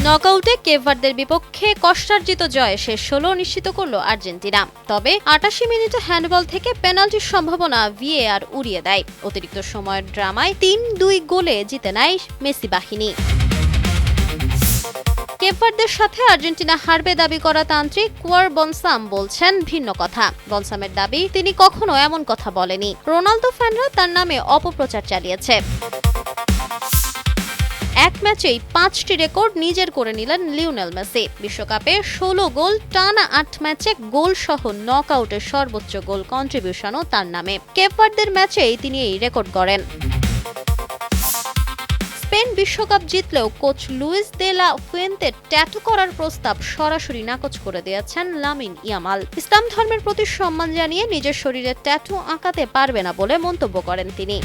নকআউটে Cape ভার্দের বিপক্ষে কষ্টার্জিত জয়ে শেষ ১৬ নিশ্চিত করল আর্জেন্টিনা। তবে ৮৮ মিনিটে হ্যান্ডবল থেকে পেনাল্টির সম্ভাবনা ভিএআর উড়িয়ে দেয়। অতিরিক্ত সময়ের ড্রামায় ৩-২ গোলে জিতে নেয় মেসি বাহিনী। কেপ ভার্দের সাথে আর্জেন্টিনা হারবে দাবি করা তান্ত্রিক কুয়ার বনসাম বলছেন ভিন্ন কথা। বনসামের দাবি, তিনি কখনো এমন কথা বলেনি। রোনালদো ফ্যানরা তার নামে অপপ্রচার চালিয়েছে। এক ম্যাচেই ৫টি রেকর্ড নিজের করে নিলেন লিওনেল মেসি। বিশ্বকাপে ১৬ গোল, টানা ৮ ম্যাচে গোল সহ নকআউটের সর্বোচ্চ গোল কন্ট্রিবিউশনও তার নামে। কেপ ভার্দের ম্যাচেই তিনি এই রেকর্ড গড়েন। স্পেন বিশ্বকাপ জিতলেও coach Luis de la Fuente tattoo করার প্রস্তাব সরাসরি নাকচ করে দিয়েছেন লামিন ইয়ামাল। ইসলাম ধর্মের প্রতি সম্মান জানিয়ে নিজের শরীরে ট্যাটু আঁকাতে পারবে না বলে মন্তব্য করেন তিনি।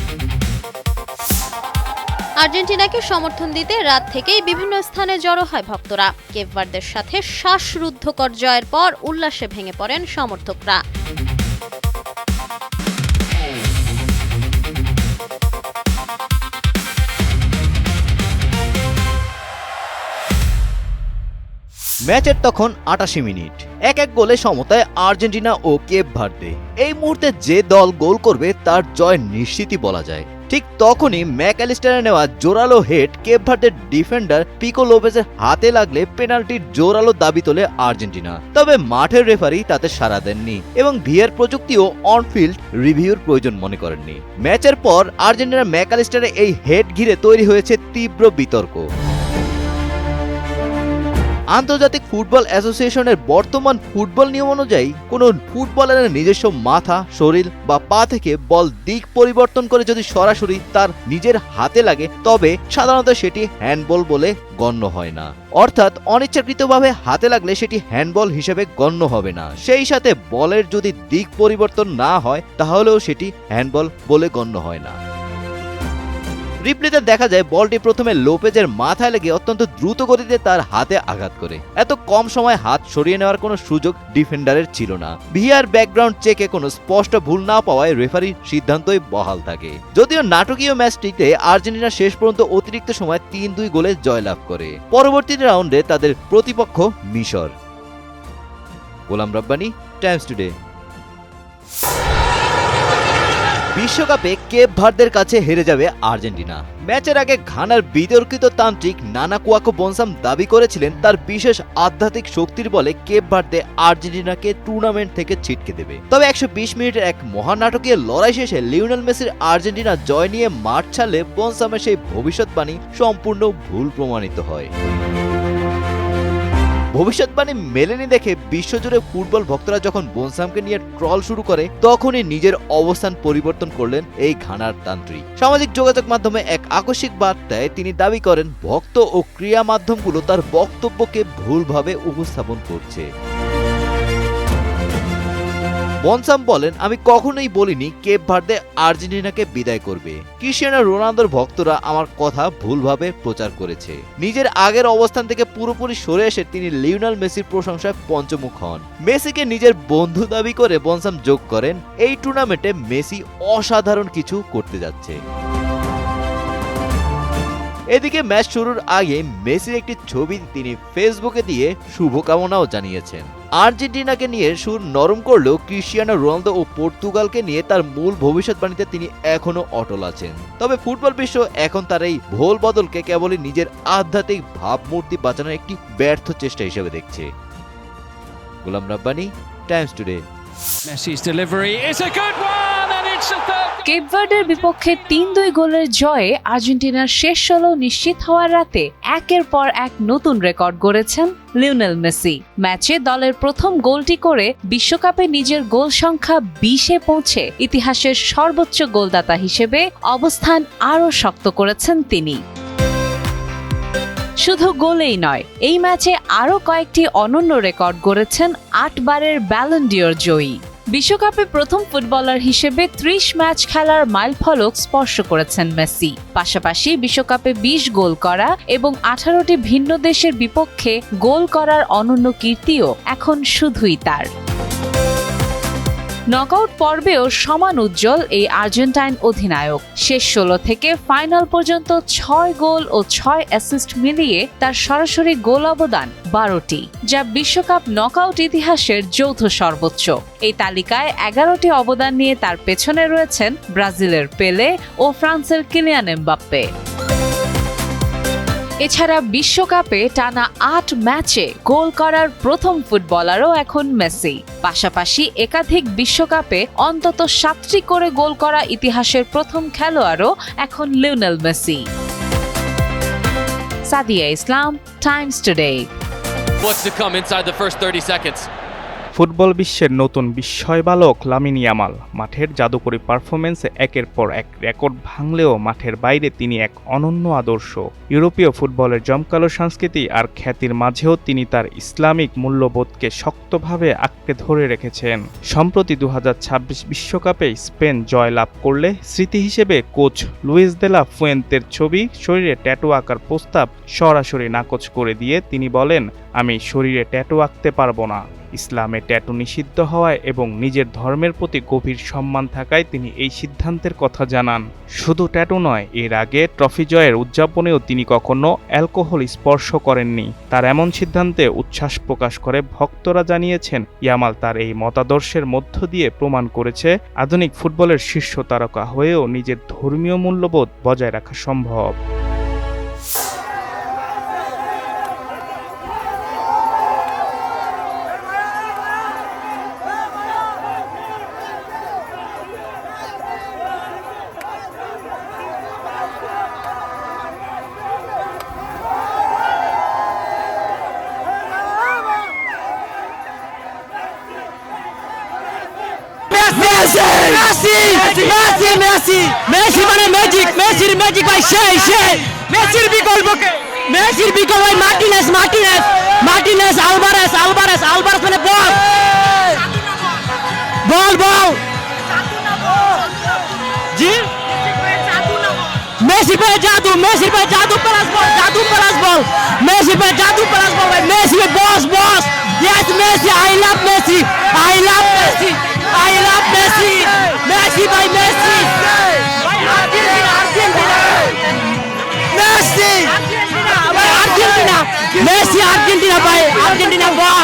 আর্জেন্টিনাকে সমর্থন দিতে রাত থেকেই বিভিন্ন স্থানে জড়ো হয় ভক্তরা। কেপ ভার্দের সাথে শ্বাসরুদ্ধকর জয়ের পর উল্লাসে ভেঙে পড়েন সমর্থকরা। ম্যাচের তখন ৮৮ মিনিট, এক গোলে সমতায় আর্জেন্টিনা ও কেপ ভার্দে। এই মুহূর্তে যে দল গোল করবে তার জয় নিশ্চিতই বলা যায়। ঠিক তখনই ম্যাকঅ্যালিস্টারের নেওয়া জোরালো হেড কেপ ভার্দের ডিফেন্ডার পিকো লোপেজের হাতে লাগলে পেনাল্টির জোরালো দাবি তোলে আর্জেন্টিনা। তবে মাঠের রেফারি তাতে সাড়া দেননি এবং ভিআর প্রযুক্তিও অনফিল্ড রিভিউর প্রয়োজন মনে করেননি। ম্যাচের পর আর্জেন্টিনার ম্যাকঅ্যালিস্টারের এই হেড ঘিরে তৈরি হয়েছে তীব্র বিতর্ক। আন্তর্জাতিক ফুটবল অ্যাসোসিয়েশনের বর্তমান ফুটবল নিয়ম অনুযায়ী কোনো ফুটবলারের নিজস্ব মাথা, শরীর বা পা থেকে বল দিক পরিবর্তন করে যদি সরাসরি তার নিজের হাতে লাগে তবে সাধারণত সেটি হ্যান্ডবল বলে গণ্য হয় না। অর্থাৎ অনিচ্ছাকৃতভাবে হাতে লাগলে সেটি হ্যান্ডবল হিসেবে গণ্য হবে না। সেই সাথে বলের যদি দিক পরিবর্তন না হয় তাহলেও সেটি হ্যান্ডবল বলে গণ্য হয় না। রিপ্লেতে দেখা যায় বলটি প্রথমে লোপেজের মাথায় লেগে অত্যন্ত দ্রুত গতিতে তার হাতে আঘাত করে। এত কম সময় হাত সরিয়ে নেওয়ার কোনো সুযোগ ডিফেন্ডারের ছিল না। ভিআর ব্যাকগ্রাউন্ড চেকে কোনো স্পষ্ট ভুল না পাওয়ায় রেফারির সিদ্ধান্তই বহাল থাকে। যদিও নাটকীয় ম্যাচটিতে আর্জেন্টিনা শেষ পর্যন্ত অতিরিক্ত সময় ৩-২ গোলে জয়লাভ করে। পরবর্তী রাউন্ডে তাদের প্রতিপক্ষ মিশর। গোলাম রব্বানী, টাইমস টুডে। বিশ্বকাপে কেপ ভার্দের কাছে হেরে যাবে আর্জেন্টিনা। ম্যাচের আগে ঘানার বিতর্কিত তান্ত্রিক নানা কুয়াকো বনসাম দাবি করেছিলেন তার বিশেষ আধ্যাত্মিক শক্তির বলে কেপ ভার্দে আর্জেন্টিনাকে টুর্নামেন্ট থেকে ছিটকে দেবে। তবে ১২০ মিনিটের এক মহানাটকীয় লড়াই শেষে লিওনেল মেসির আর্জেন্টিনা জয় নিয়ে মাঠ ছাড়লে বনসামের সেই ভবিষ্যৎবাণী সম্পূর্ণ ভুল প্রমাণিত হয়। ভবিষ্যৎবাণী মেলেনি দেখে বিশ্বজুড়ে ফুটবল ভক্তরা যখন বনসামকে নিয়ে ট্রল শুরু করে তখনই নিজের অবস্থান পরিবর্তন করলেন এই ঘানার তান্ত্রিক। সামাজিক যোগাযোগ মাধ্যমে এক আকস্মিক বার্তায় তিনি দাবি করেন ভক্ত ও ক্রিয়া মাধ্যমগুলো তার বক্তব্যকে ভুলভাবে উপস্থাপন করছে। বনসাম বলেন, আমি কখনোই বলিনি কেপ ভার্দে আর্জেন্টিনাকে বিদায় করবে। ক্রিস্টিয়ানো রোনালদোর ভক্তরা আমার কথা ভুলভাবে প্রচার করেছে। নিজের আগের অবস্থান থেকে পুরোপুরি সরে এসে তিনি লিওনেল মেসির প্রশংসায় পঞ্চমুখ হন। মেসিকে নিজের বন্ধু দাবি করে বনসাম যোগ করেন, এই টুর্নামেন্টে মেসি অসাধারণ কিছু করতে যাচ্ছে। এদিকে ম্যাচ শুরুর আগে মেসির একটি ছবি তিনি ফেসবুকে দিয়ে শুভকামনাও জানিয়েছেন। আর্জেন্টিনাকে নিয়ে সুর নরম করলেও ক্রিস্টিয়ানো রোনালদো ও পর্তুগালকে নিয়ে তার মূল ভবিষ্যৎবাণীতে তিনি এখনো অটল আছেন। তবে ফুটবল বিশ্ব এখন তার এই ভোল বদলকে কেবলই নিজের আধ্যাত্মিক ভাবমূর্তি বাঁচানোর একটি ব্যর্থ চেষ্টা হিসেবে দেখছে। Golam Rabbani, Times Today. Messi's delivery is a good one and it's a third. কেপ ভার্দের বিপক্ষে ৩-২ গোলের জয়ে আর্জেন্টিনার শেষ ১৬ নিশ্চিত হওয়ার রাতে একের পর এক নতুন রেকর্ড গড়েছেন লিওনেল মেসি। ম্যাচে দলের প্রথম গোলটি করে বিশ্বকাপে নিজের গোল সংখ্যা ২০-এ পৌঁছে ইতিহাসের সর্বোচ্চ গোলদাতা হিসেবে অবস্থান আরও শক্ত করেছেন তিনি। শুধু গোলেই নয়, এই ম্যাচে আরও কয়েকটি অনন্য রেকর্ড গড়েছেন ৮ বারের ব্যালন ডিওর জয়ী। বিশ্বকাপে প্রথম ফুটবলার হিসেবে ৩০ ম্যাচ খেলার মাইলফলক স্পর্শ করেছেন মেসি। পাশাপাশি বিশ্বকাপে ২০ গোল করা এবং ১৮টি ভিন্ন দেশের বিপক্ষে গোল করার অনন্য কীর্তিও এখন শুধুই তার। নকআউট পর্বেও সমান উজ্জ্বল এই আর্জেন্টাইন অধিনায়ক। শেষ 16 থেকে ফাইনাল পর্যন্ত 6 গোল ও 6 অ্যাসিস্ট মিলিয়ে তার সরাসরি গোল অবদান 12টি, যা বিশ্বকাপ নকআউট ইতিহাসের যৌথ সর্বোচ্চ। এই তালিকায় 11টি অবদান নিয়ে তার পেছনে রয়েছেন ব্রাজিলের পেলে ও ফ্রান্সের কিলিয়ান এমবাপ্পে। এছাড়া বিশ্বকাপে টানা 8 ম্যাচে গোল করার প্রথম ফুটবলারও এখন মেসি। পাশাপাশি একাধিক বিশ্বকাপে অন্তত 7টি করে গোল করা ইতিহাসের প্রথম খেলোয়াড়ও এখন Lionel Messi. Sadia Islam, Times today. What's to come inside the first 30 seconds? Football বিশ্বের নতুন বিস্ময় বালক লামিন ইয়ামাল মাঠের জাদুকরী পারফরমেন্সে একের পর এক রেকর্ড ভাঙলেও মাঠের বাইরে তিনি এক অনন্য আদর্শ। ইউরোপীয় ফুটবলের জমকালো সংস্কৃতি আর খ্যাতির মাঝেও তিনি তার ইসলামিক মূল্যবোধকে শক্তভাবে আঁকড়ে ধরে রেখেছেন। সম্প্রতি 2026 বিশ্বকাপে স্পেন জয়লাভ করলে স্মৃতি হিসেবে কোচ লুইস দে লা ফুয়েন্তের ছবি শরীরে ট্যাটু আঁকার প্রস্তাব সরাসরি নাকচ করে দিয়ে তিনি বলেন, আমি শরীরে ট্যাটু আঁকতে পারবো না। ইসলামে ট্যাটু নিষিদ্ধ হওয়ায় এবং নিজের ধর্মের প্রতি গভীর সম্মান থাকায় তিনি এই সিদ্ধান্তের কথা জানান। শুধু ট্যাটু নয়, এর আগে ট্রফি জয়ের উদযাপনেও তিনি কখনো অ্যালকোহল স্পর্শ করেননি। তার এমন সিদ্ধান্তে উচ্ছ্বাস প্রকাশ করে ভক্তরা জানিয়েছেন, ইয়ামাল তার এই মতাদর্শের মধ্য দিয়ে প্রমাণ করেছে আধুনিক ফুটবলের শীর্ষ তারকা হয়েও নিজের ধর্মীয় মূল্যবোধ বজায় রাখা সম্ভব। মেসি মানে ম্যাজিক, মেসির ম্যাজিক ভাই সেই মেসির বিকল্প ভাই মার্টিনেস আলভারেস মানে বল জি মেসি पे जादू प्लस बॉल मेसी पे जादू प्लस बॉल भाई मेसी पे boss yes Messi I love Messi भाई मेसी अर्जेंटीना भाई अर्जेंटीना बॉस